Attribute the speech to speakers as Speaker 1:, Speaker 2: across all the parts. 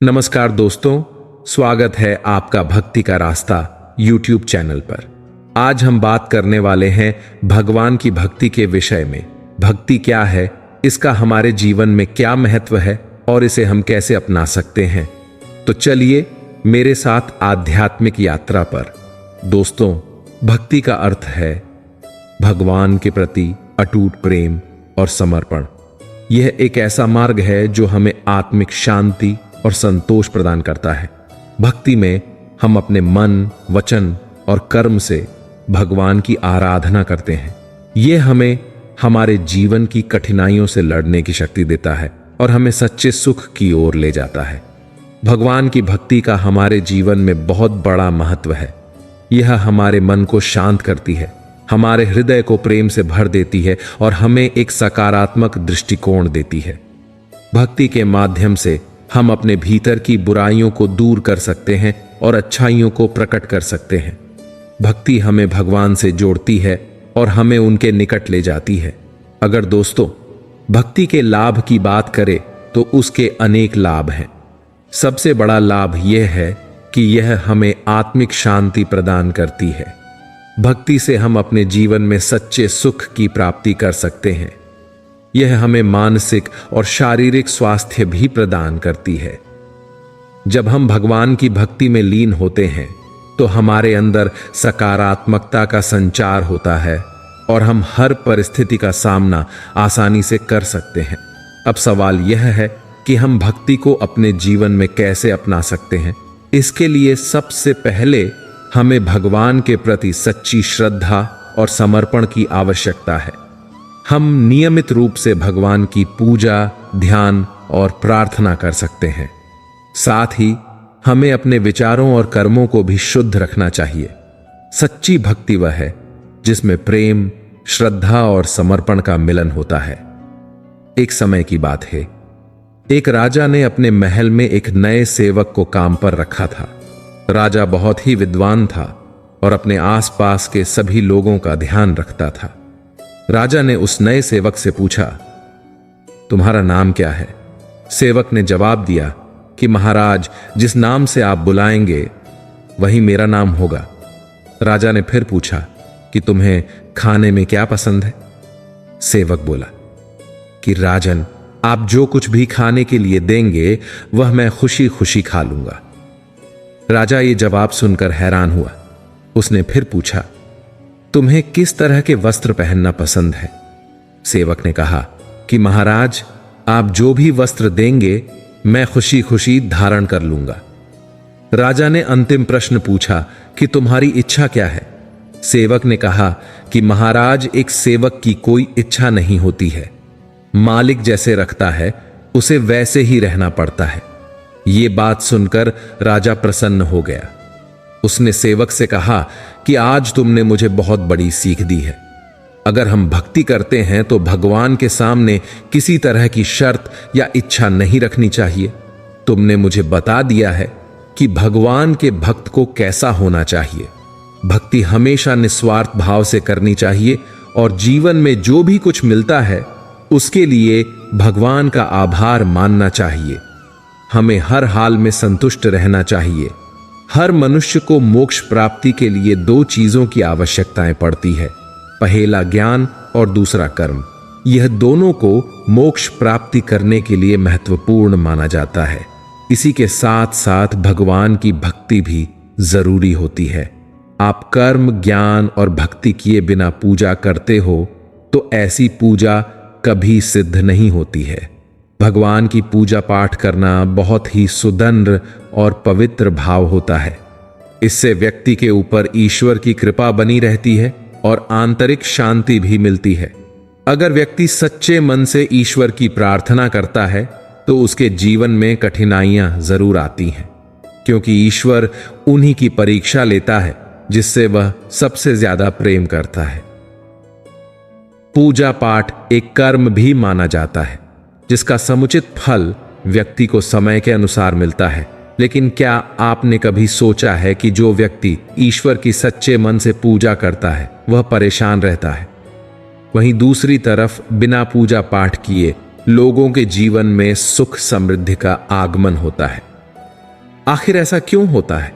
Speaker 1: नमस्कार दोस्तों, स्वागत है आपका भक्ति का रास्ता YouTube चैनल पर। आज हम बात करने वाले हैं भगवान की भक्ति के विषय में। भक्ति क्या है, इसका हमारे जीवन में क्या महत्व है और इसे हम कैसे अपना सकते हैं। तो चलिए मेरे साथ आध्यात्मिक यात्रा पर। दोस्तों, भक्ति का अर्थ है भगवान के प्रति अटूट प्रेम और समर्पण। यह एक ऐसा मार्ग है जो हमें आत्मिक शांति और संतोष प्रदान करता है। भक्ति में हम अपने मन, वचन और कर्म से भगवान की आराधना करते हैं। यह हमें हमारे जीवन की कठिनाइयों से लड़ने की शक्ति देता है और हमें सच्चे सुख की ओर ले जाता है। भगवान की भक्ति का हमारे जीवन में बहुत बड़ा महत्व है। यह हमारे मन को शांत करती है, हमारे हृदय को प्रेम से भर देती है और हमें एक सकारात्मक दृष्टिकोण देती है। भक्ति के माध्यम से हम अपने भीतर की बुराइयों को दूर कर सकते हैं और अच्छाइयों को प्रकट कर सकते हैं। भक्ति हमें भगवान से जोड़ती है और हमें उनके निकट ले जाती है। अगर दोस्तों भक्ति के लाभ की बात करें तो उसके अनेक लाभ हैं। सबसे बड़ा लाभ यह है कि यह हमें आत्मिक शांति प्रदान करती है। भक्ति से हम अपने जीवन में सच्चे सुख की प्राप्ति कर सकते हैं। यह हमें मानसिक और शारीरिक स्वास्थ्य भी प्रदान करती है। जब हम भगवान की भक्ति में लीन होते हैं तो हमारे अंदर सकारात्मकता का संचार होता है और हम हर परिस्थिति का सामना आसानी से कर सकते हैं। अब सवाल यह है कि हम भक्ति को अपने जीवन में कैसे अपना सकते हैं। इसके लिए सबसे पहले हमें भगवान के प्रति सच्ची श्रद्धा और समर्पण की आवश्यकता है। हम नियमित रूप से भगवान की पूजा, ध्यान और प्रार्थना कर सकते हैं। साथ ही हमें अपने विचारों और कर्मों को भी शुद्ध रखना चाहिए। सच्ची भक्ति वह है जिसमें प्रेम, श्रद्धा और समर्पण का मिलन होता है। एक समय की बात है, एक राजा ने अपने महल में एक नए सेवक को काम पर रखा था। राजा बहुत ही विद्वान था और अपने आसपास के सभी लोगों का ध्यान रखता था। राजा ने उस नए सेवक से पूछा, तुम्हारा नाम क्या है? सेवक ने जवाब दिया कि महाराज, जिस नाम से आप बुलाएंगे वही मेरा नाम होगा। राजा ने फिर पूछा कि तुम्हें खाने में क्या पसंद है? सेवक बोला कि राजन, आप जो कुछ भी खाने के लिए देंगे वह मैं खुशी खुशी खा लूंगा। राजा ये जवाब सुनकर हैरान हुआ। उसने फिर पूछा, तुम्हें किस तरह के वस्त्र पहनना पसंद है? सेवक ने कहा कि महाराज, आप जो भी वस्त्र देंगे मैं खुशी खुशी धारण कर लूंगा। राजा ने अंतिम प्रश्न पूछा कि तुम्हारी इच्छा क्या है? सेवक ने कहा कि महाराज, एक सेवक की कोई इच्छा नहीं होती है। मालिक जैसे रखता है उसे वैसे ही रहना पड़ता है। ये बात सुनकर राजा प्रसन्न हो गया। उसने सेवक से कहा कि आज तुमने मुझे बहुत बड़ी सीख दी है। अगर हम भक्ति करते हैं तो भगवान के सामने किसी तरह की शर्त या इच्छा नहीं रखनी चाहिए। तुमने मुझे बता दिया है कि भगवान के भक्त को कैसा होना चाहिए। भक्ति हमेशा निस्वार्थ भाव से करनी चाहिए और जीवन में जो भी कुछ मिलता है उसके लिए भगवान का आभार मानना चाहिए। हमें हर हाल में संतुष्ट रहना चाहिए। हर मनुष्य को मोक्ष प्राप्ति के लिए दो चीजों की आवश्यकताएं पड़ती है, पहला ज्ञान और दूसरा कर्म। यह दोनों को मोक्ष प्राप्ति करने के लिए महत्वपूर्ण माना जाता है। इसी के साथ साथ भगवान की भक्ति भी जरूरी होती है। आप कर्म, ज्ञान और भक्ति किए बिना पूजा करते हो तो ऐसी पूजा कभी सिद्ध नहीं होती है। भगवान की पूजा पाठ करना बहुत ही सुदंड और पवित्र भाव होता है। इससे व्यक्ति के ऊपर ईश्वर की कृपा बनी रहती है और आंतरिक शांति भी मिलती है। अगर व्यक्ति सच्चे मन से ईश्वर की प्रार्थना करता है तो उसके जीवन में कठिनाइयां जरूर आती हैं, क्योंकि ईश्वर उन्हीं की परीक्षा लेता है जिससे वह सबसे ज्यादा प्रेम करता है। पूजा पाठ एक कर्म भी माना जाता है जिसका समुचित फल व्यक्ति को समय के अनुसार मिलता है। लेकिन क्या आपने कभी सोचा है कि जो व्यक्ति ईश्वर की सच्चे मन से पूजा करता है वह परेशान रहता है, वहीं दूसरी तरफ बिना पूजा पाठ किए लोगों के जीवन में सुख समृद्धि का आगमन होता है। आखिर ऐसा क्यों होता है?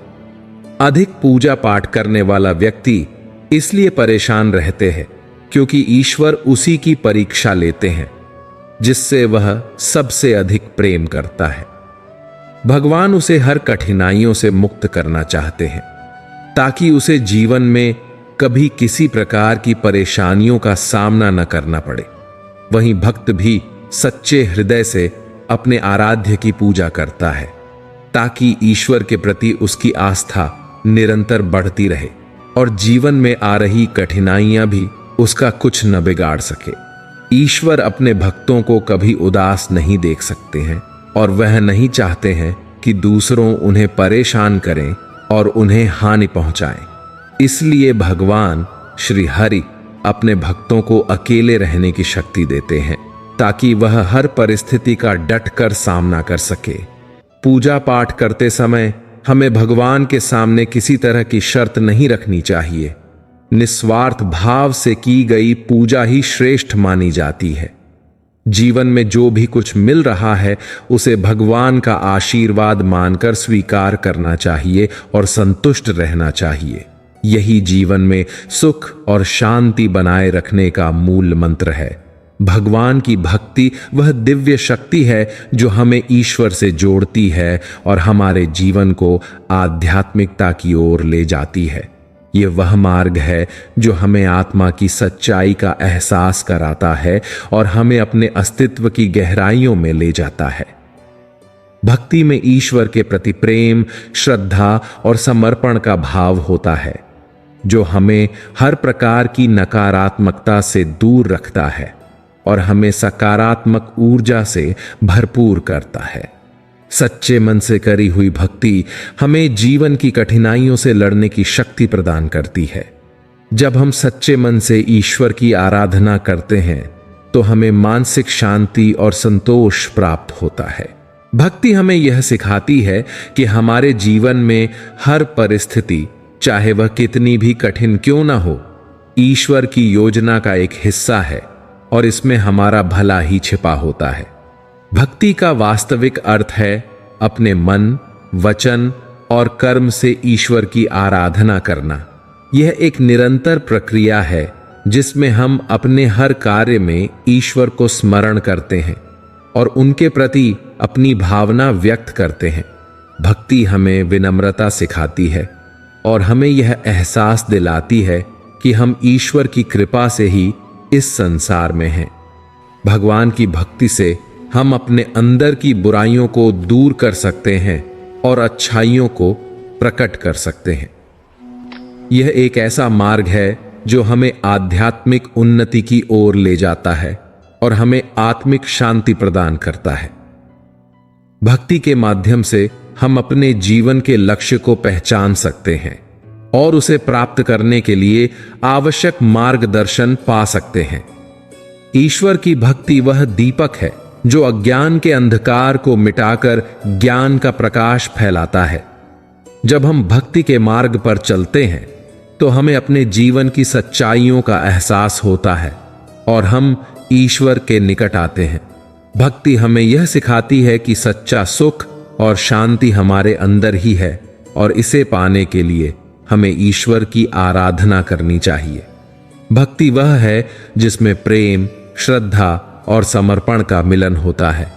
Speaker 1: अधिक पूजा पाठ करने वाला व्यक्ति इसलिए परेशान रहते हैं क्योंकि ईश्वर उसी की परीक्षा लेते हैं जिससे वह सबसे अधिक प्रेम करता है। भगवान उसे हर कठिनाइयों से मुक्त करना चाहते हैं ताकि उसे जीवन में कभी किसी प्रकार की परेशानियों का सामना न करना पड़े। वहीं भक्त भी सच्चे हृदय से अपने आराध्य की पूजा करता है ताकि ईश्वर के प्रति उसकी आस्था निरंतर बढ़ती रहे और जीवन में आ रही कठिनाइयां भी उसका कुछ न बिगाड़ सके। ईश्वर अपने भक्तों को कभी उदास नहीं देख सकते हैं और वह नहीं चाहते हैं कि दूसरों उन्हें परेशान करें और उन्हें हानि पहुंचाएं। इसलिए भगवान श्री हरि अपने भक्तों को अकेले रहने की शक्ति देते हैं ताकि वह हर परिस्थिति का डटकर सामना कर सके। पूजा पाठ करते समय हमें भगवान के सामने किसी तरह की शर्त नहीं रखनी चाहिए। निस्वार्थ भाव से की गई पूजा ही श्रेष्ठ मानी जाती है। जीवन में जो भी कुछ मिल रहा है उसे भगवान का आशीर्वाद मानकर स्वीकार करना चाहिए और संतुष्ट रहना चाहिए। यही जीवन में सुख और शांति बनाए रखने का मूल मंत्र है। भगवान की भक्ति वह दिव्य शक्ति है जो हमें ईश्वर से जोड़ती है और हमारे जीवन को आध्यात्मिकता की ओर ले जाती है। ये वह मार्ग है जो हमें आत्मा की सच्चाई का एहसास कराता है और हमें अपने अस्तित्व की गहराइयों में ले जाता है। भक्ति में ईश्वर के प्रति प्रेम, श्रद्धा और समर्पण का भाव होता है जो हमें हर प्रकार की नकारात्मकता से दूर रखता है और हमें सकारात्मक ऊर्जा से भरपूर करता है। सच्चे मन से करी हुई भक्ति हमें जीवन की कठिनाइयों से लड़ने की शक्ति प्रदान करती है। जब हम सच्चे मन से ईश्वर की आराधना करते हैं तो हमें मानसिक शांति और संतोष प्राप्त होता है। भक्ति हमें यह सिखाती है कि हमारे जीवन में हर परिस्थिति, चाहे वह कितनी भी कठिन क्यों ना हो, ईश्वर की योजना का एक हिस्सा है और इसमें हमारा भला ही छिपा होता है। भक्ति का वास्तविक अर्थ है अपने मन, वचन और कर्म से ईश्वर की आराधना करना। यह एक निरंतर प्रक्रिया है जिसमें हम अपने हर कार्य में ईश्वर को स्मरण करते हैं और उनके प्रति अपनी भावना व्यक्त करते हैं। भक्ति हमें विनम्रता सिखाती है और हमें यह एहसास दिलाती है कि हम ईश्वर की कृपा से ही इस संसार में हैं। भगवान की भक्ति से हम अपने अंदर की बुराइयों को दूर कर सकते हैं और अच्छाइयों को प्रकट कर सकते हैं। यह एक ऐसा मार्ग है जो हमें आध्यात्मिक उन्नति की ओर ले जाता है और हमें आत्मिक शांति प्रदान करता है। भक्ति के माध्यम से हम अपने जीवन के लक्ष्य को पहचान सकते हैं और उसे प्राप्त करने के लिए आवश्यक मार्गदर्शन पा सकते हैं। ईश्वर की भक्ति वह दीपक है जो अज्ञान के अंधकार को मिटाकर ज्ञान का प्रकाश फैलाता है। जब हम भक्ति के मार्ग पर चलते हैं तो हमें अपने जीवन की सच्चाइयों का एहसास होता है और हम ईश्वर के निकट आते हैं। भक्ति हमें यह सिखाती है कि सच्चा सुख और शांति हमारे अंदर ही है और इसे पाने के लिए हमें ईश्वर की आराधना करनी चाहिए। भक्ति वह है जिसमें प्रेम, श्रद्धा और समर्पण का मिलन होता है।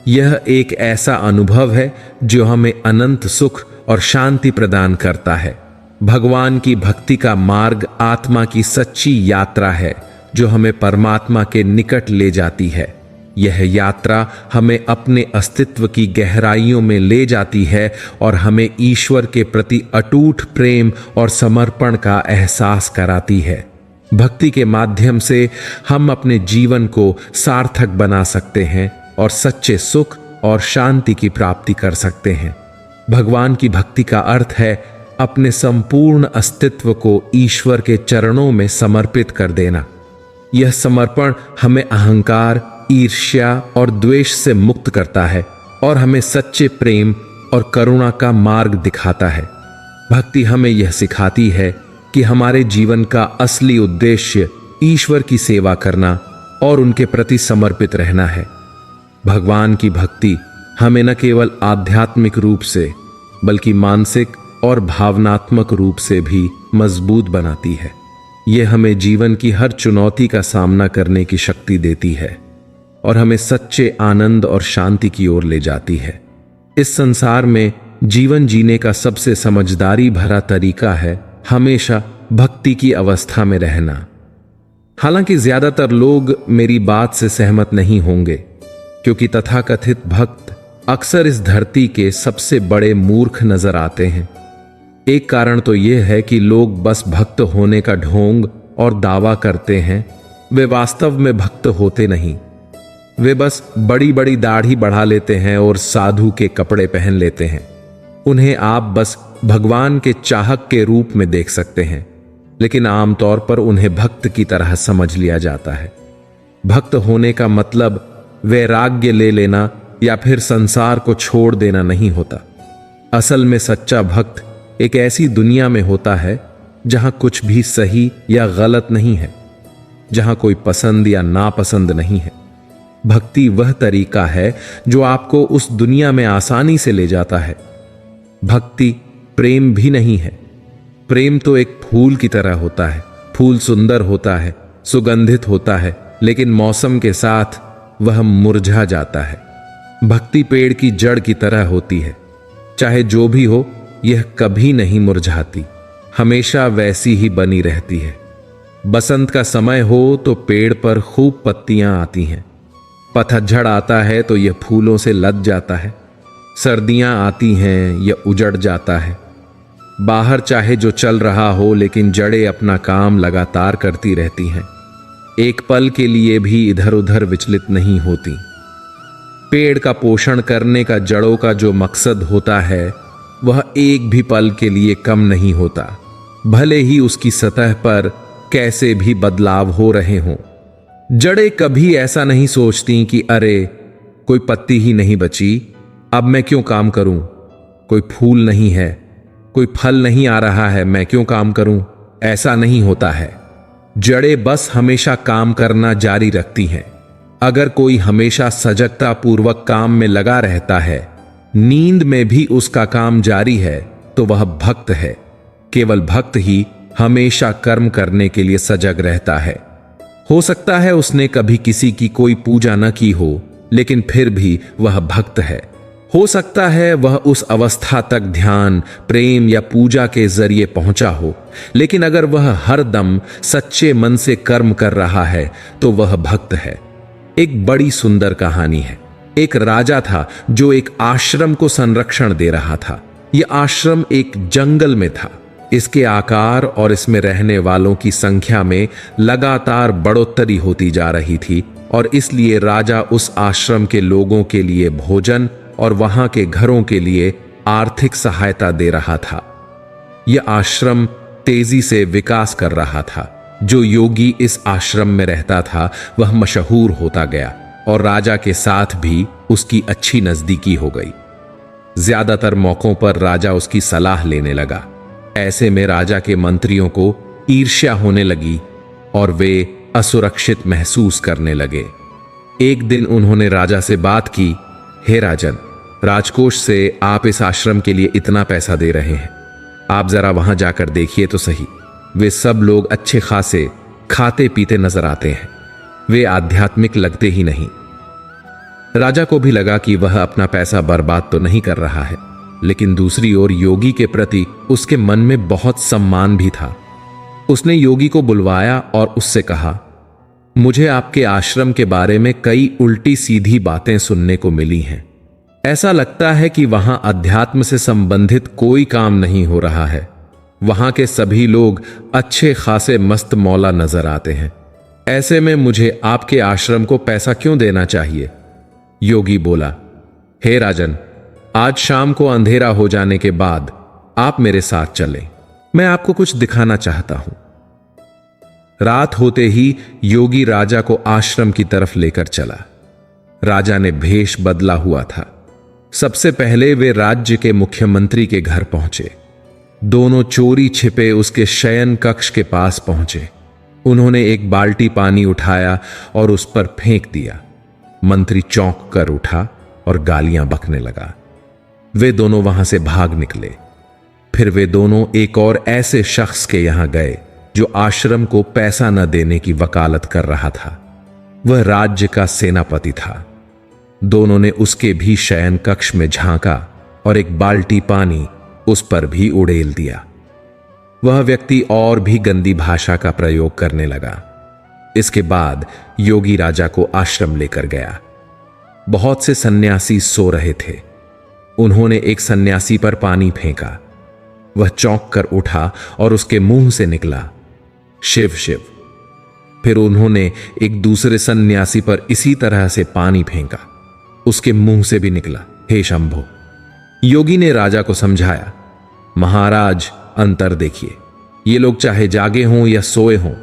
Speaker 1: यह एक ऐसा अनुभव है जो हमें अनंत सुख और शांति प्रदान करता है। भगवान की भक्ति का मार्ग आत्मा की सच्ची यात्रा है जो हमें परमात्मा के निकट ले जाती है। यह यात्रा हमें अपने अस्तित्व की गहराइयों में ले जाती है और हमें ईश्वर के प्रति अटूट प्रेम और समर्पण का एहसास कराती है। भक्ति के माध्यम से हम अपने जीवन को सार्थक बना सकते हैं और सच्चे सुख और शांति की प्राप्ति कर सकते हैं। भगवान की भक्ति का अर्थ है अपने संपूर्ण अस्तित्व को ईश्वर के चरणों में समर्पित कर देना। यह समर्पण हमें अहंकार, ईर्ष्या और द्वेष से मुक्त करता है और हमें सच्चे प्रेम और करुणा का मार्ग दिखाता है। भक्ति हमें यह सिखाती है कि हमारे जीवन का असली उद्देश्य ईश्वर की सेवा करना और उनके प्रति समर्पित रहना है। भगवान की भक्ति हमें न केवल आध्यात्मिक रूप से बल्कि मानसिक और भावनात्मक रूप से भी मजबूत बनाती है। यह हमें जीवन की हर चुनौती का सामना करने की शक्ति देती है और हमें सच्चे आनंद और शांति की ओर ले जाती है। इस संसार में जीवन जीने का सबसे समझदारी भरा तरीका है हमेशा भक्ति की अवस्था में रहना। हालांकि ज्यादातर लोग मेरी बात से सहमत नहीं होंगे, क्योंकि तथाकथित भक्त अक्सर इस धरती के सबसे बड़े मूर्ख नजर आते हैं। एक कारण तो यह है कि लोग बस भक्त होने का ढोंग और दावा करते हैं, वे वास्तव में भक्त होते नहीं। वे बस बड़ी बड़ी दाढ़ी बढ़ा लेते हैं और साधु के कपड़े पहन लेते हैं। उन्हें आप बस भगवान के चाहक के रूप में देख सकते हैं, लेकिन आमतौर पर उन्हें भक्त की तरह समझ लिया जाता है। भक्त होने का मतलब वैराग्य ले लेना या फिर संसार को छोड़ देना नहीं होता। असल में सच्चा भक्त एक ऐसी दुनिया में होता है जहां कुछ भी सही या गलत नहीं है, जहां कोई पसंद या नापसंद नहीं है। भक्ति वह तरीका है जो आपको उस दुनिया में आसानी से ले जाता है। भक्ति प्रेम भी नहीं है। प्रेम तो एक फूल की तरह होता है। फूल सुंदर होता है, सुगंधित होता है, लेकिन मौसम के साथ वह मुरझा जाता है। भक्ति पेड़ की जड़ की तरह होती है। चाहे जो भी हो, यह कभी नहीं मुरझाती, हमेशा वैसी ही बनी रहती है। बसंत का समय हो तो पेड़ पर खूब पत्तियां आती हैं। पतझड़ आता है तो यह फूलों से लद जाता है। सर्दियां आती हैं, यह उजड़ जाता है। बाहर चाहे जो चल रहा हो, लेकिन जड़ें अपना काम लगातार करती रहती हैं। एक पल के लिए भी इधर उधर विचलित नहीं होती। पेड़ का पोषण करने का जड़ों का जो मकसद होता है, वह एक भी पल के लिए कम नहीं होता, भले ही उसकी सतह पर कैसे भी बदलाव हो रहे हों। जड़ें कभी ऐसा नहीं सोचती कि अरे कोई पत्ती ही नहीं बची, अब मैं क्यों काम करूं। कोई फूल नहीं है, कोई फल नहीं आ रहा है, मैं क्यों काम करूं। ऐसा नहीं होता है। जड़ें बस हमेशा काम करना जारी रखती हैं। अगर कोई हमेशा सजगता पूर्वक काम में लगा रहता है, नींद में भी उसका काम जारी है, तो वह भक्त है। केवल भक्त ही हमेशा कर्म करने के लिए सजग रहता है। हो सकता है उसने कभी किसी की कोई पूजा न की हो, लेकिन फिर भी वह भक्त है। हो सकता है वह उस अवस्था तक ध्यान, प्रेम या पूजा के जरिए पहुंचा हो, लेकिन अगर वह हर दम सच्चे मन से कर्म कर रहा है, तो वह भक्त है। एक बड़ी सुंदर कहानी है। एक राजा था जो एक आश्रम को संरक्षण दे रहा था। यह आश्रम एक जंगल में था। इसके आकार और इसमें रहने वालों की संख्या में लगातार बढ़ोतरी होती जा रही थी, और इसलिए राजा उस आश्रम के लोगों के लिए भोजन और वहां के घरों के लिए आर्थिक सहायता दे रहा था। यह आश्रम तेजी से विकास कर रहा था। जो योगी इस आश्रम में रहता था, वह मशहूर होता गया और राजा के साथ भी उसकी अच्छी नजदीकी हो गई। ज्यादातर मौकों पर राजा उसकी सलाह लेने लगा। ऐसे में राजा के मंत्रियों को ईर्ष्या होने लगी और वे असुरक्षित महसूस करने लगे। एक दिन उन्होंने राजा से बात की, हे राजन, राजकोष से आप इस आश्रम के लिए इतना पैसा दे रहे हैं, आप जरा वहां जाकर देखिए तो सही। वे सब लोग अच्छे खासे खाते पीते नजर आते हैं, वे आध्यात्मिक लगते ही नहीं। राजा को भी लगा कि वह अपना पैसा बर्बाद तो नहीं कर रहा है, लेकिन दूसरी ओर योगी के प्रति उसके मन में बहुत सम्मान भी था। उसने योगी को बुलवाया और उससे कहा, मुझे आपके आश्रम के बारे में कई उल्टी सीधी बातें सुनने को मिली हैं। ऐसा लगता है कि वहां अध्यात्म से संबंधित कोई काम नहीं हो रहा है। वहां के सभी लोग अच्छे खासे मस्त मौला नजर आते हैं। ऐसे में मुझे आपके आश्रम को पैसा क्यों देना चाहिए? योगी बोला, हे राजन, आज शाम को अंधेरा हो जाने के बाद आप मेरे साथ चलें, मैं आपको कुछ दिखाना चाहता हूं। रात होते ही योगी राजा को आश्रम की तरफ लेकर चला। राजा ने भेष बदला हुआ था। सबसे पहले वे राज्य के मुख्यमंत्री के घर पहुंचे। दोनों चोरी छिपे उसके शयन कक्ष के पास पहुंचे। उन्होंने एक बाल्टी पानी उठाया और उस पर फेंक दिया। मंत्री चौंक कर उठा और गालियां बकने लगा। वे दोनों वहां से भाग निकले। फिर वे दोनों एक और ऐसे शख्स के यहां गए जो आश्रम को पैसा न देने की वकालत कर रहा था। वह राज्य का सेनापति था। दोनों ने उसके भी शयन कक्ष में झांका और एक बाल्टी पानी उस पर भी उड़ेल दिया। वह व्यक्ति और भी गंदी भाषा का प्रयोग करने लगा। इसके बाद योगी राजा को आश्रम लेकर गया। बहुत से सन्यासी सो रहे थे। उन्होंने एक सन्यासी पर पानी फेंका। वह चौंक कर उठा और उसके मुंह से निकला, शिव शिव। फिर उन्होंने एक दूसरे सन्यासी पर इसी तरह से पानी फेंका। उसके मुंह से भी निकला, हे शंभो। योगी ने राजा को समझाया, महाराज अंतर देखिए, ये लोग चाहे जागे हों या सोए हों,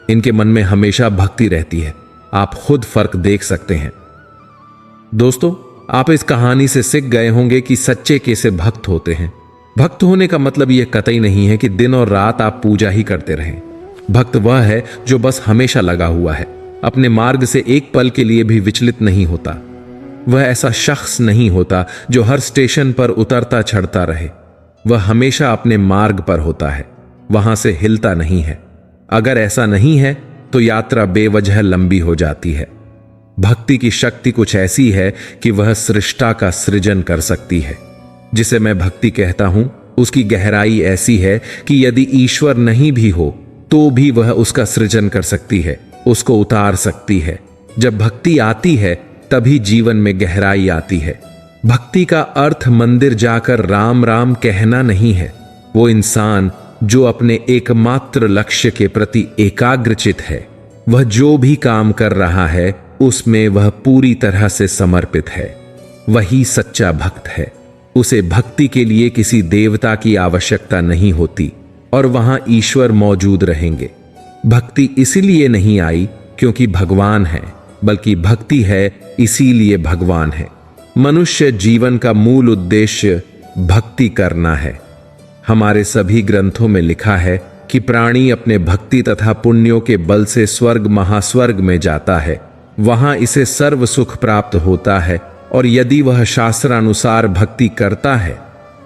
Speaker 1: इनके मन में हमेशा भक्ति रहती है। आप खुद फर्क देख सकते हैं। दोस्तों, आप इस कहानी से सीख गए होंगे कि सच्चे कैसे भक्त होते हैं। भक्त होने का मतलब यह कतई नहीं है कि दिन और रात आप पूजा ही करते रहें। भक्त वह है जो बस हमेशा लगा हुआ है, अपने मार्ग से एक पल के लिए भी विचलित नहीं होता। वह ऐसा शख्स नहीं होता जो हर स्टेशन पर उतरता चढ़ता रहे। वह हमेशा अपने मार्ग पर होता है, वहां से हिलता नहीं है। अगर ऐसा नहीं है तो यात्रा बेवजह लंबी हो जाती है। भक्ति की शक्ति कुछ ऐसी है कि वह सृष्टा का सृजन कर सकती है। जिसे मैं भक्ति कहता हूं, उसकी गहराई ऐसी है कि यदि ईश्वर नहीं भी हो तो भी वह उसका सृजन कर सकती है, उसको उतार सकती है। जब भक्ति आती है तभी जीवन में गहराई आती है। भक्ति का अर्थ मंदिर जाकर राम राम कहना नहीं है। वो इंसान जो अपने एकमात्र लक्ष्य के प्रति एकाग्रचित है, वह जो भी काम कर रहा है उसमें वह पूरी तरह से समर्पित है, वही सच्चा भक्त है। उसे भक्ति के लिए किसी देवता की आवश्यकता नहीं होती और वहां ईश्वर मौजूद रहेंगे। भक्ति इसीलिए नहीं आई क्योंकि भगवान है, बल्कि भक्ति है इसीलिए भगवान है। मनुष्य जीवन का मूल उद्देश्य भक्ति करना है। हमारे सभी ग्रंथों में लिखा है कि प्राणी अपने भक्ति तथा पुण्यों के बल से स्वर्ग महास्वर्ग में जाता है, वहां इसे सर्व सुख प्राप्त होता है। और यदि वह शास्त्रानुसार भक्ति करता है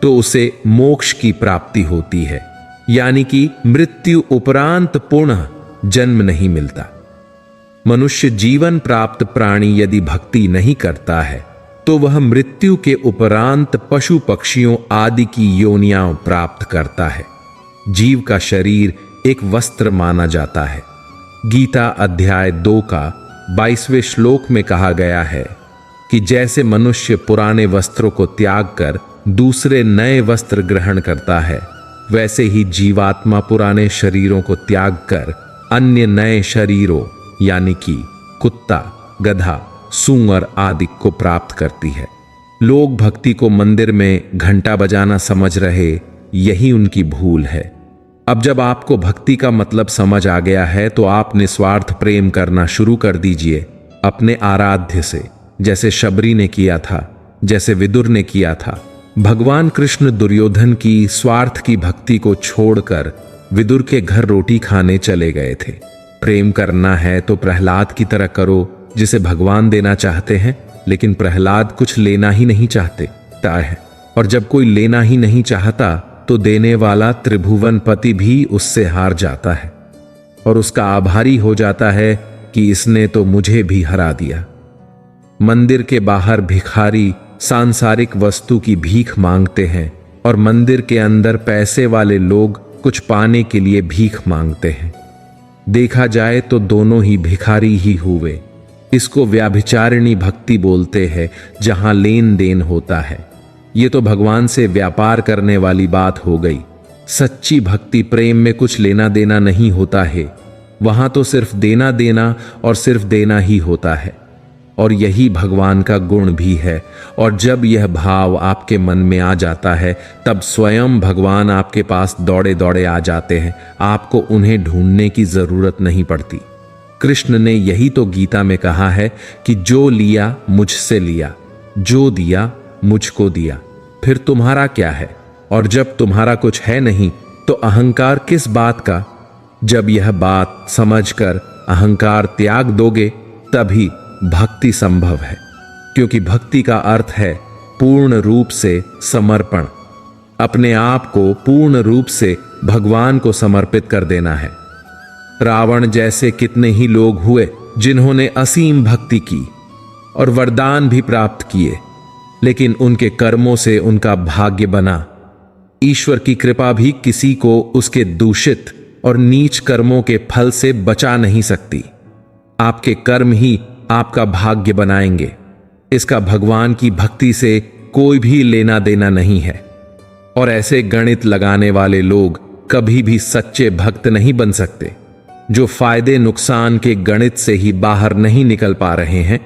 Speaker 1: तो उसे मोक्ष की प्राप्ति होती है, यानी कि मृत्यु उपरांत पुनः जन्म नहीं मिलता। मनुष्य जीवन प्राप्त प्राणी यदि भक्ति नहीं करता है तो वह मृत्यु के उपरांत पशु पक्षियों आदि की योनियां प्राप्त करता है। जीव का शरीर एक वस्त्र माना जाता है। गीता अध्याय 2 का 22वें श्लोक में कहा गया है कि जैसे मनुष्य पुराने वस्त्रों को त्याग कर दूसरे नए वस्त्र ग्रहण करता है, वैसे ही जीवात्मा पुराने शरीरों को त्याग कर अन्य नए शरीरों यानी कि कुत्ता, गधा, सूअर आदि को प्राप्त करती है। लोग भक्ति को मंदिर में घंटा बजाना समझ रहे, यही उनकी भूल है। अब जब आपको भक्ति का मतलब समझ आ गया है तो आप निस्वार्थ प्रेम करना शुरू कर दीजिए अपने आराध्य से, जैसे शबरी ने किया था, जैसे विदुर ने किया था। भगवान कृष्ण दुर्योधन की स्वार्थ की भक्ति को छोड़कर विदुर के घर रोटी खाने चले गए थे। प्रेम करना है तो प्रहलाद की तरह करो, जिसे भगवान देना चाहते हैं, लेकिन प्रहलाद कुछ लेना ही नहीं चाहते है। और जब कोई लेना ही नहीं चाहता तो देने वाला त्रिभुवन पति भी उससे हार जाता है और उसका आभारी हो जाता है कि इसने तो मुझे भी हरा दिया। मंदिर के बाहर भिखारी सांसारिक वस्तु की भीख मांगते हैं और मंदिर के अंदर पैसे वाले लोग कुछ पाने के लिए भीख मांगते हैं। देखा जाए तो दोनों ही भिखारी ही हुए। इसको व्याभिचारिणी भक्ति बोलते हैं, जहां लेन देन होता है। ये तो भगवान से व्यापार करने वाली बात हो गई। सच्ची भक्ति प्रेम में कुछ लेना देना नहीं होता है, वहां तो सिर्फ देना देना और सिर्फ देना ही होता है। और यही भगवान का गुण भी है। और जब यह भाव आपके मन में आ जाता है तब स्वयं भगवान आपके पास दौड़े दौड़े आ जाते हैं। आपको उन्हें ढूंढने की जरूरत नहीं पड़ती। कृष्ण ने यही तो गीता में कहा है कि जो लिया मुझसे लिया, जो दिया मुझको दिया, फिर तुम्हारा क्या है? और जब तुम्हारा कुछ है नहीं तो अहंकार किस बात का? जब यह बात समझकर अहंकार त्याग दोगे तभी भक्ति संभव है। क्योंकि भक्ति का अर्थ है पूर्ण रूप से समर्पण, अपने आप को पूर्ण रूप से भगवान को समर्पित कर देना है। रावण जैसे कितने ही लोग हुए जिन्होंने असीम भक्ति की और वरदान भी प्राप्त किए, लेकिन उनके कर्मों से उनका भाग्य बना। ईश्वर की कृपा भी किसी को उसके दूषित और नीच कर्मों के फल से बचा नहीं सकती। आपके कर्म ही आपका भाग्य बनाएंगे। इसका भगवान की भक्ति से कोई भी लेना देना नहीं है। और ऐसे गणित लगाने वाले लोग कभी भी सच्चे भक्त नहीं बन सकते। जो फायदे नुकसान के गणित से ही बाहर नहीं निकल पा रहे हैं,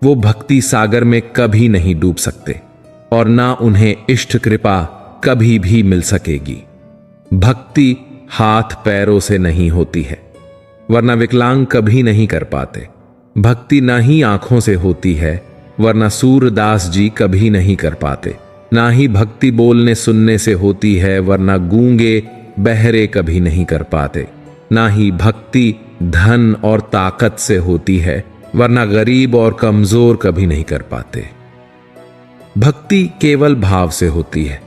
Speaker 1: वो भक्ति सागर में कभी नहीं डूब सकते और ना उन्हें इष्ट कृपा कभी भी मिल सकेगी। भक्ति हाथ पैरों से नहीं होती है, वरना विकलांग कभी नहीं कर पाते। भक्ति ना ही आंखों से होती है, वरना सूरदास जी कभी नहीं कर पाते। ना ही भक्ति बोलने सुनने से होती है, वरना गूंगे बहरे कभी नहीं कर पाते। ना ही भक्ति धन और ताकत से होती है, वरना गरीब और कमजोर कभी नहीं कर पाते। भक्ति केवल भाव से होती है,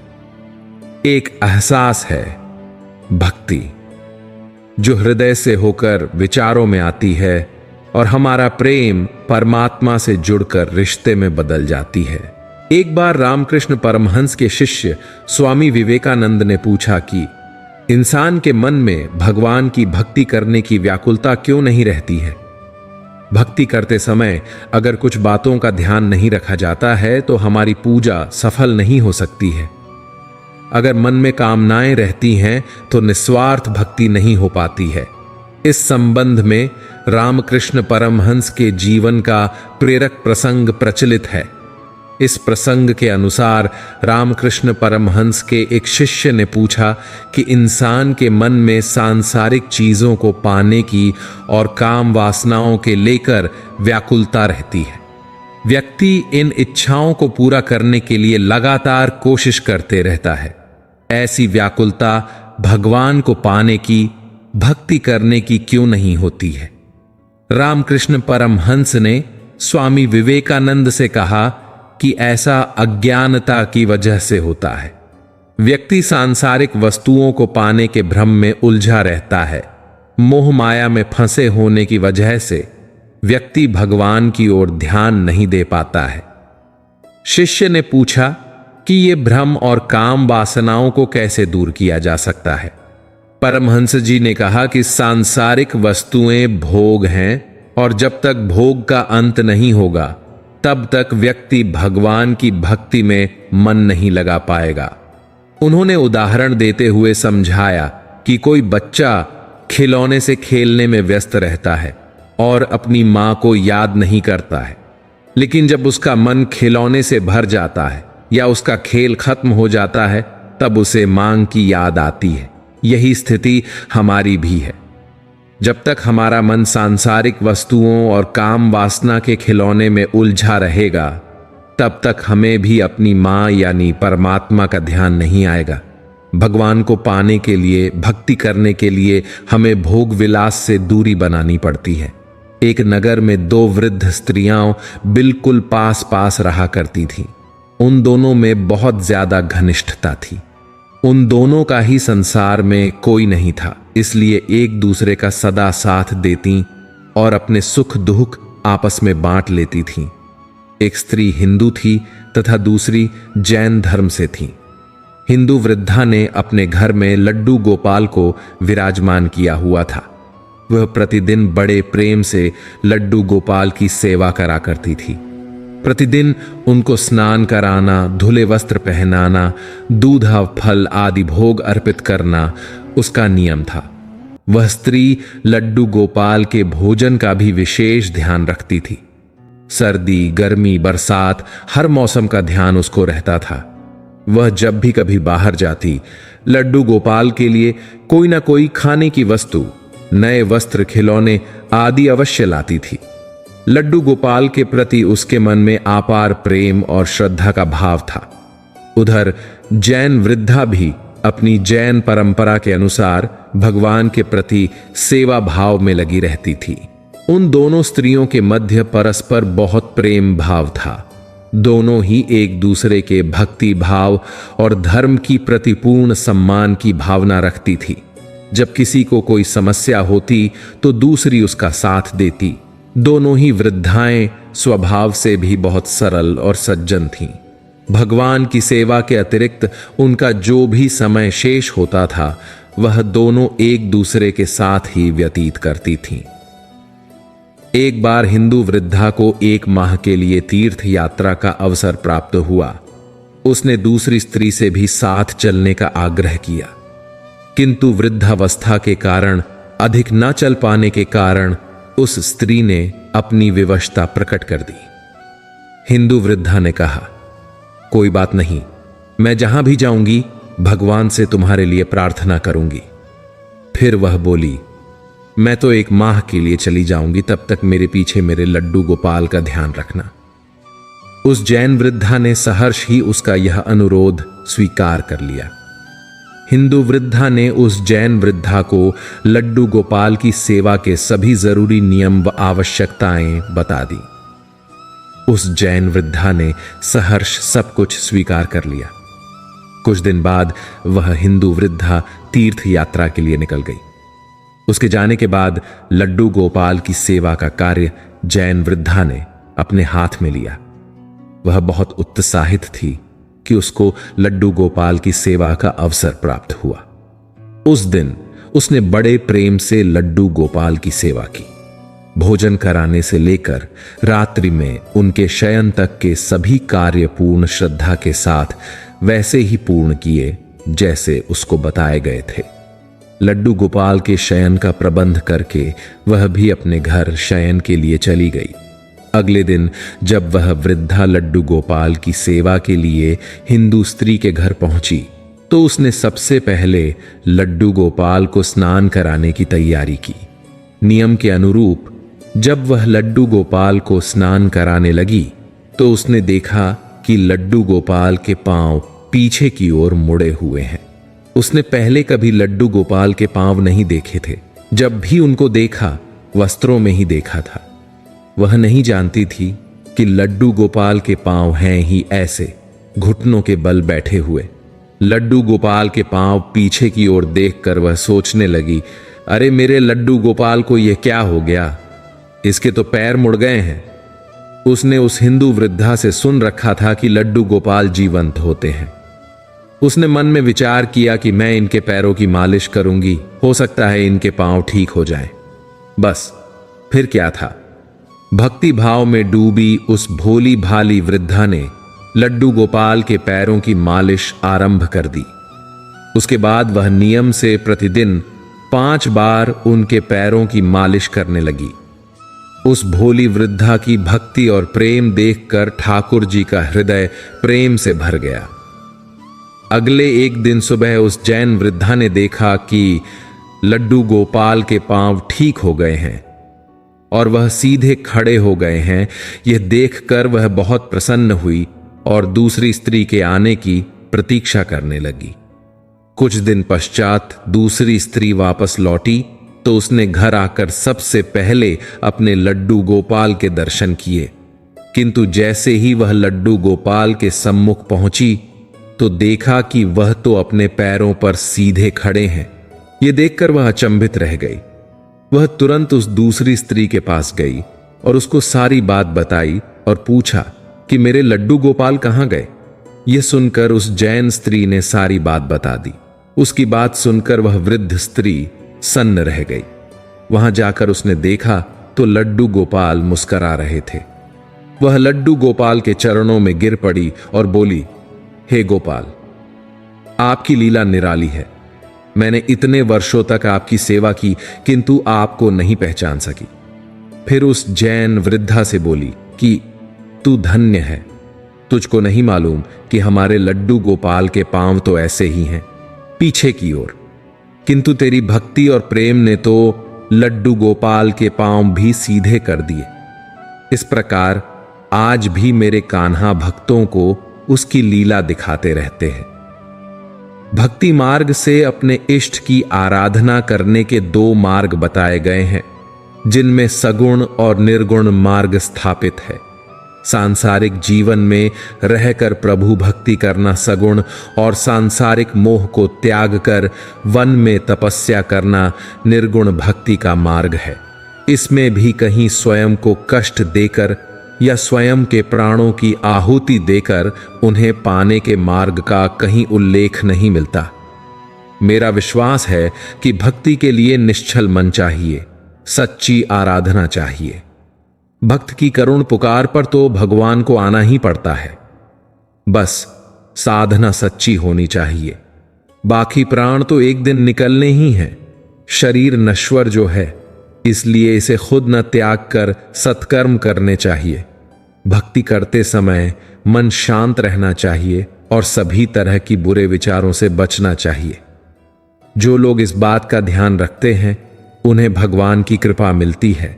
Speaker 1: एक एहसास है भक्ति जो हृदय से होकर विचारों में आती है और हमारा प्रेम परमात्मा से जुड़कर रिश्ते में बदल जाती है। एक बार रामकृष्ण परमहंस के शिष्य स्वामी विवेकानंद ने पूछा कि इंसान के मन में भगवान की भक्ति करने की व्याकुलता क्यों नहीं रहती है। भक्ति करते समय अगर कुछ बातों का ध्यान नहीं रखा जाता है तो हमारी पूजा सफल नहीं हो सकती है। अगर मन में कामनाएं रहती हैं तो निस्वार्थ भक्ति नहीं हो पाती है। इस संबंध में रामकृष्ण परमहंस के जीवन का प्रेरक प्रसंग प्रचलित है। इस प्रसंग के अनुसार रामकृष्ण परमहंस के एक शिष्य ने पूछा कि इंसान के मन में सांसारिक चीजों को पाने की और काम वासनाओं के लेकर व्याकुलता रहती है। व्यक्ति इन इच्छाओं को पूरा करने के लिए लगातार कोशिश करते रहता है। ऐसी व्याकुलता भगवान को पाने की, भक्ति करने की क्यों नहीं होती है। रामकृष्ण परमहंस ने स्वामी विवेकानंद से कहा कि ऐसा अज्ञानता की वजह से होता है। व्यक्ति सांसारिक वस्तुओं को पाने के भ्रम में उलझा रहता है। मोह माया में फंसे होने की वजह से व्यक्ति भगवान की ओर ध्यान नहीं दे पाता है। शिष्य ने पूछा कि ये भ्रम और काम वासनाओं को कैसे दूर किया जा सकता है। परमहंस जी ने कहा कि सांसारिक वस्तुएं भोग हैं और जब तक भोग का अंत नहीं होगा तब तक व्यक्ति भगवान की भक्ति में मन नहीं लगा पाएगा। उन्होंने उदाहरण देते हुए समझाया कि कोई बच्चा खिलौने से खेलने में व्यस्त रहता है और अपनी मां को याद नहीं करता है, लेकिन जब उसका मन खिलौने से भर जाता है या उसका खेल खत्म हो जाता है तब उसे मां की याद आती है। यही स्थिति हमारी भी है। जब तक हमारा मन सांसारिक वस्तुओं और काम वासना के खिलौने में उलझा रहेगा तब तक हमें भी अपनी मां यानी परमात्मा का ध्यान नहीं आएगा। भगवान को पाने के लिए, भक्ति करने के लिए हमें भोग विलास से दूरी बनानी पड़ती है। एक नगर में दो वृद्ध स्त्रियां बिल्कुल पास पास रहा करती थीं। उन दोनों में बहुत ज्यादा घनिष्ठता थी। उन दोनों का ही संसार में कोई नहीं था, इसलिए एक दूसरे का सदा साथ देती और अपने सुख दुख आपस में बांट लेती थीं। एक स्त्री हिंदू थी तथा दूसरी जैन धर्म से थी। हिंदू वृद्धा ने अपने घर में लड्डू गोपाल को विराजमान किया हुआ था। वह प्रतिदिन बड़े प्रेम से लड्डू गोपाल की सेवा करा करती थी। प्रतिदिन उनको स्नान कराना, धुले वस्त्र पहनाना, दूध फल आदि भोग अर्पित करना उसका नियम था। वह स्त्री लड्डू गोपाल के भोजन का भी विशेष ध्यान रखती थी। सर्दी, गर्मी, बरसात, हर मौसम का ध्यान उसको रहता था। वह जब भी कभी बाहर जाती, लड्डू गोपाल के लिए कोई ना कोई खाने की वस्तु, नए वस्त्र, खिलौने आदि अवश्य लाती थी। लड्डू गोपाल के प्रति उसके मन में अपार प्रेम और श्रद्धा का भाव था। उधर जैन वृद्धा भी अपनी जैन परंपरा के अनुसार भगवान के प्रति सेवा भाव में लगी रहती थी। उन दोनों स्त्रियों के मध्य परस्पर बहुत प्रेम भाव था। दोनों ही एक दूसरे के भक्ति भाव और धर्म की प्रतिपूर्ण सम्मान की भावना रखती थी। जब किसी को कोई समस्या होती तो दूसरी उसका साथ देती। दोनों ही वृद्धाएं स्वभाव से भी बहुत सरल और सज्जन थीं। भगवान की सेवा के अतिरिक्त उनका जो भी समय शेष होता था वह दोनों एक दूसरे के साथ ही व्यतीत करती थीं। एक बार हिंदू वृद्धा को 1 माह के लिए तीर्थ यात्रा का अवसर प्राप्त हुआ। उसने दूसरी स्त्री से भी साथ चलने का आग्रह किया, किंतु वृद्धावस्था के कारण, अधिक न चल पाने के कारण उस स्त्री ने अपनी विवशता प्रकट कर दी। हिंदू वृद्धा ने कहा, कोई बात नहीं, मैं जहां भी जाऊंगी भगवान से तुम्हारे लिए प्रार्थना करूंगी। फिर वह बोली, मैं तो 1 माह के लिए चली जाऊंगी, तब तक मेरे पीछे मेरे लड्डू गोपाल का ध्यान रखना। उस जैन वृद्धा ने सहर्ष ही उसका यह अनुरोध स्वीकार कर लिया। हिंदू वृद्धा ने उस जैन वृद्धा को लड्डू गोपाल की सेवा के सभी जरूरी नियम व आवश्यकताएं बता दी। उस जैन वृद्धा ने सहर्ष सब कुछ स्वीकार कर लिया। कुछ दिन बाद वह हिंदू वृद्धा तीर्थ यात्रा के लिए निकल गई। उसके जाने के बाद लड्डू गोपाल की सेवा का कार्य जैन वृद्धा ने अपने हाथ में लिया। वह बहुत उत्साहित थी कि उसको लड्डू गोपाल की सेवा का अवसर प्राप्त हुआ। उस दिन उसने बड़े प्रेम से लड्डू गोपाल की सेवा की। भोजन कराने से लेकर रात्रि में उनके शयन तक के सभी कार्य पूर्ण श्रद्धा के साथ वैसे ही पूर्ण किए जैसे उसको बताए गए थे। लड्डू गोपाल के शयन का प्रबंध करके वह भी अपने घर शयन के लिए चली गई। अगले दिन जब वह वृद्धा लड्डू गोपाल की सेवा के लिए हिंदू स्त्री के घर पहुंची तो उसने सबसे पहले लड्डू गोपाल को स्नान कराने की तैयारी की। नियम के अनुरूप जब वह लड्डू गोपाल को स्नान कराने लगी तो उसने देखा कि लड्डू गोपाल के पांव पीछे की ओर मुड़े हुए हैं। उसने पहले कभी लड्डू गोपाल के पांव नहीं देखे थे। जब भी उनको देखा वस्त्रों में ही देखा था। वह नहीं जानती थी कि लड्डू गोपाल के पांव हैं ही ऐसे, घुटनों के बल बैठे हुए। लड्डू गोपाल के पांव पीछे की ओर देखकर वह सोचने लगी, अरे मेरे लड्डू गोपाल को यह क्या हो गया, इसके तो पैर मुड़ गए हैं। उसने उस हिंदू वृद्धा से सुन रखा था कि लड्डू गोपाल जीवंत होते हैं। उसने मन में विचार किया कि मैं इनके पैरों की मालिश करूंगी, हो सकता है इनके पांव ठीक हो जाएं। बस फिर क्या था, भक्ति भाव में डूबी उस भोली भाली वृद्धा ने लड्डू गोपाल के पैरों की मालिश आरंभ कर दी। उसके बाद वह नियम से प्रतिदिन 5 बार उनके पैरों की मालिश करने लगी। उस भोली वृद्धा की भक्ति और प्रेम देखकर ठाकुर जी का हृदय प्रेम से भर गया। अगले एक दिन सुबह उस जैन वृद्धा ने देखा कि लड्डू गोपाल के पांव ठीक हो गए हैं और वह सीधे खड़े हो गए हैं। यह देखकर वह बहुत प्रसन्न हुई और दूसरी स्त्री के आने की प्रतीक्षा करने लगी। कुछ दिन पश्चात दूसरी स्त्री वापस लौटी तो उसने घर आकर सबसे पहले अपने लड्डू गोपाल के दर्शन किए, किंतु जैसे ही वह लड्डू गोपाल के सम्मुख पहुंची तो देखा कि वह तो अपने पैरों पर सीधे खड़े हैं। यह देखकर वह अचंभित रह गई। वह तुरंत उस दूसरी स्त्री के पास गई और उसको सारी बात बताई और पूछा कि मेरे लड्डू गोपाल कहां गए। यह सुनकर उस जैन स्त्री ने सारी बात बता दी। उसकी बात सुनकर वह वृद्ध स्त्री सन्न रह गई। वहां जाकर उसने देखा तो लड्डू गोपाल मुस्करा रहे थे। वह लड्डू गोपाल के चरणों में गिर पड़ी और बोली, हे गोपाल, आपकी लीला निराली है। मैंने इतने वर्षों तक आपकी सेवा की किंतु आपको नहीं पहचान सकी। फिर उस जैन वृद्धा से बोली कि तू धन्य है, तुझको नहीं मालूम कि हमारे लड्डू गोपाल के पांव तो ऐसे ही हैं, पीछे की ओर, किंतु तेरी भक्ति और प्रेम ने तो लड्डू गोपाल के पांव भी सीधे कर दिए। इस प्रकार आज भी मेरे कान्हा भक्तों को उसकी लीला दिखाते रहते हैं। भक्ति मार्ग से अपने इष्ट की आराधना करने के 2 मार्ग बताए गए हैं, जिनमें सगुण और निर्गुण मार्ग स्थापित है। सांसारिक जीवन में रहकर प्रभु भक्ति करना सगुण और सांसारिक मोह को त्याग कर वन में तपस्या करना निर्गुण भक्ति का मार्ग है। इसमें भी कहीं स्वयं को कष्ट देकर या स्वयं के प्राणों की आहुति देकर उन्हें पाने के मार्ग का कहीं उल्लेख नहीं मिलता। मेरा विश्वास है कि भक्ति के लिए निश्चल मन चाहिए, सच्ची आराधना चाहिए। भक्त की करुण पुकार पर तो भगवान को आना ही पड़ता है। बस साधना सच्ची होनी चाहिए। बाकी प्राण तो एक दिन निकलने ही हैं। शरीर नश्वर जो है, इसलिए इसे खुद न त्याग कर सत्कर्म करने चाहिए। भक्ति करते समय मन शांत रहना चाहिए और सभी तरह की बुरे विचारों से बचना चाहिए। जो लोग इस बात का ध्यान रखते हैं उन्हें भगवान की कृपा मिलती है।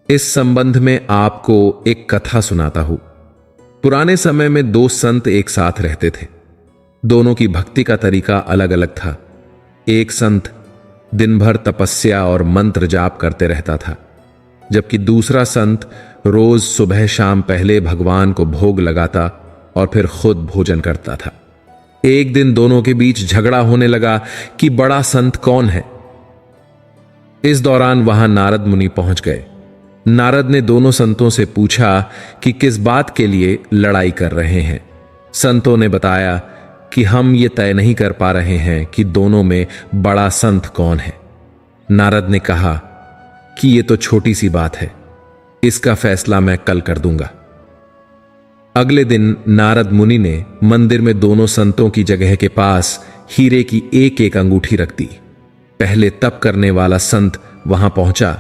Speaker 1: इस संबंध में आपको एक कथा सुनाता हूं। पुराने समय में दो संत एक साथ रहते थे। दोनों की भक्ति का तरीका अलग अलग था। एक संत दिन भर तपस्या और मंत्र जाप करते रहता था, जबकि दूसरा संत रोज सुबह शाम पहले भगवान को भोग लगाता और फिर खुद भोजन करता था। एक दिन दोनों के बीच झगड़ा होने लगा कि बड़ा संत कौन है। इस दौरान वहां नारद मुनि पहुंच गए। नारद ने दोनों संतों से पूछा कि किस बात के लिए लड़ाई कर रहे हैं। संतों ने बताया कि हम ये तय नहीं कर पा रहे हैं कि दोनों में बड़ा संत कौन है। नारद ने कहा कि ये तो छोटी सी बात है, इसका फैसला मैं कल कर दूंगा। अगले दिन नारद मुनि ने मंदिर में दोनों संतों की जगह के पास हीरे की एक एक अंगूठी रख दी। पहले तप करने वाला संत वहां पहुंचा।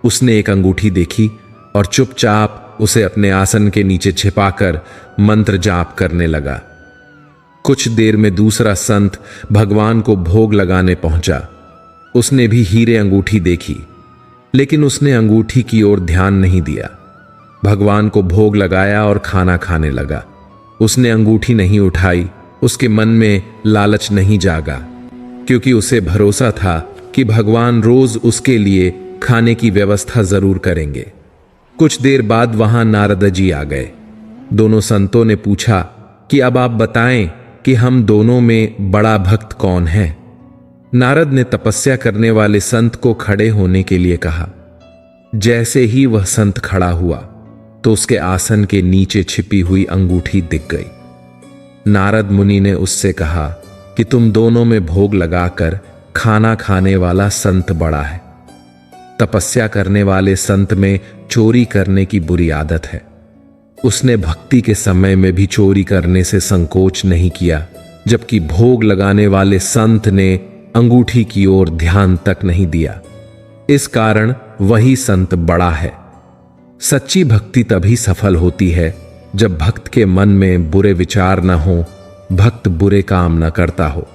Speaker 1: उसने एक अंगूठी देखी और चुपचाप उसे अपने आसन के नीचे छिपाकर मंत्र जाप करने लगा। कुछ देर में दूसरा संत भगवान को भोग लगाने पहुंचा। उसने भी हीरे अंगूठी देखी, लेकिन उसने अंगूठी की ओर ध्यान नहीं दिया। भगवान को भोग लगाया और खाना खाने लगा। उसने अंगूठी नहीं उठाई। उसके मन में लालच नहीं जागा, क्योंकि उसे भरोसा था कि भगवान रोज उसके लिए खाने की व्यवस्था जरूर करेंगे। कुछ देर बाद वहां नारद जी आ गए। दोनों संतों ने पूछा कि अब आप बताएं कि हम दोनों में बड़ा भक्त कौन है। नारद ने तपस्या करने वाले संत को खड़े होने के लिए कहा। जैसे ही वह संत खड़ा हुआ तो उसके आसन के नीचे छिपी हुई अंगूठी दिख गई। नारद मुनि ने उससे कहा कि तुम दोनों में भोग लगाकर खाना खाने वाला संत बड़ा है। तपस्या करने वाले संत में चोरी करने की बुरी आदत है। उसने भक्ति के समय में भी चोरी करने से संकोच नहीं किया, जबकि भोग लगाने वाले संत ने अंगूठी की ओर ध्यान तक नहीं दिया। इस कारण वही संत बड़ा है। सच्ची भक्ति तभी सफल होती है जब भक्त के मन में बुरे विचार न हो, भक्त बुरे काम न करता हो।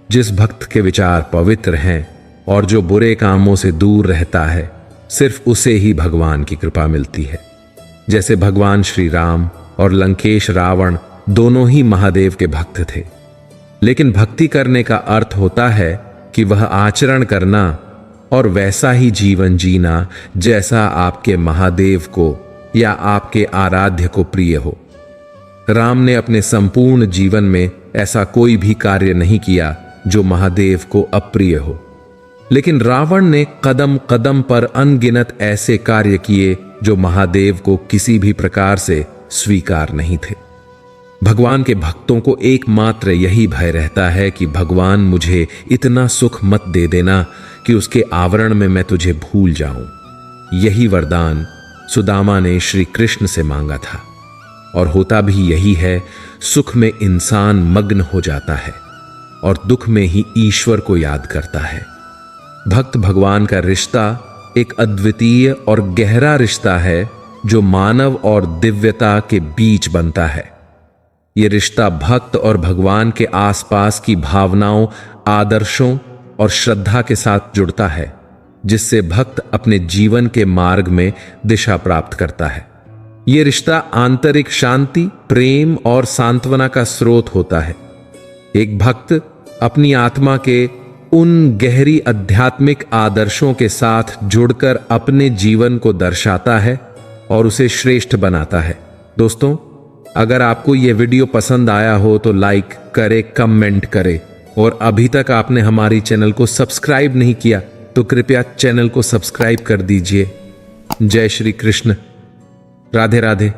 Speaker 1: जिस भक्त के विचार पवित्र हैं और जो बुरे कामों से दूर रहता है, सिर्फ उसे ही भगवान की कृपा मिलती है। जैसे भगवान श्री राम और लंकेश रावण दोनों ही महादेव के भक्त थे। लेकिन भक्ति करने का अर्थ होता है कि वह आचरण करना और वैसा ही जीवन जीना जैसा आपके महादेव को या आपके आराध्य को प्रिय हो। राम ने अपने संपूर्ण जीवन में ऐसा कोई भी कार्य नहीं किया जो महादेव को अप्रिय हो, लेकिन रावण ने कदम कदम पर अनगिनत ऐसे कार्य किए जो महादेव को किसी भी प्रकार से स्वीकार नहीं थे। भगवान के भक्तों को एकमात्र यही भय रहता है कि भगवान मुझे इतना सुख मत दे देना कि उसके आवरण में मैं तुझे भूल जाऊं। यही वरदान सुदामा ने श्री कृष्ण से मांगा था, और होता भी यही है। सुख में इंसान मग्न हो जाता है और दुख में ही ईश्वर को याद करता है। भक्त भगवान का रिश्ता एक अद्वितीय और गहरा रिश्ता है जो मानव और दिव्यता के बीच बनता है। यह रिश्ता भक्त और भगवान के आसपास की भावनाओं, आदर्शों और श्रद्धा के साथ जुड़ता है, जिससे भक्त अपने जीवन के मार्ग में दिशा प्राप्त करता है। यह रिश्ता आंतरिक शांति, प्रेम और सांत्वना का स्रोत होता है। एक भक्त अपनी आत्मा के उन गहरी आध्यात्मिक आदर्शों के साथ जुड़कर अपने जीवन को दर्शाता है और उसे श्रेष्ठ बनाता है। दोस्तों, अगर आपको ये वीडियो पसंद आया हो तो लाइक करे, कमेंट करे, और अभी तक आपने हमारी चैनल को सब्सक्राइब नहीं किया तो कृपया चैनल को सब्सक्राइब कर दीजिए। जय श्री कृष्ण। राधे राधे।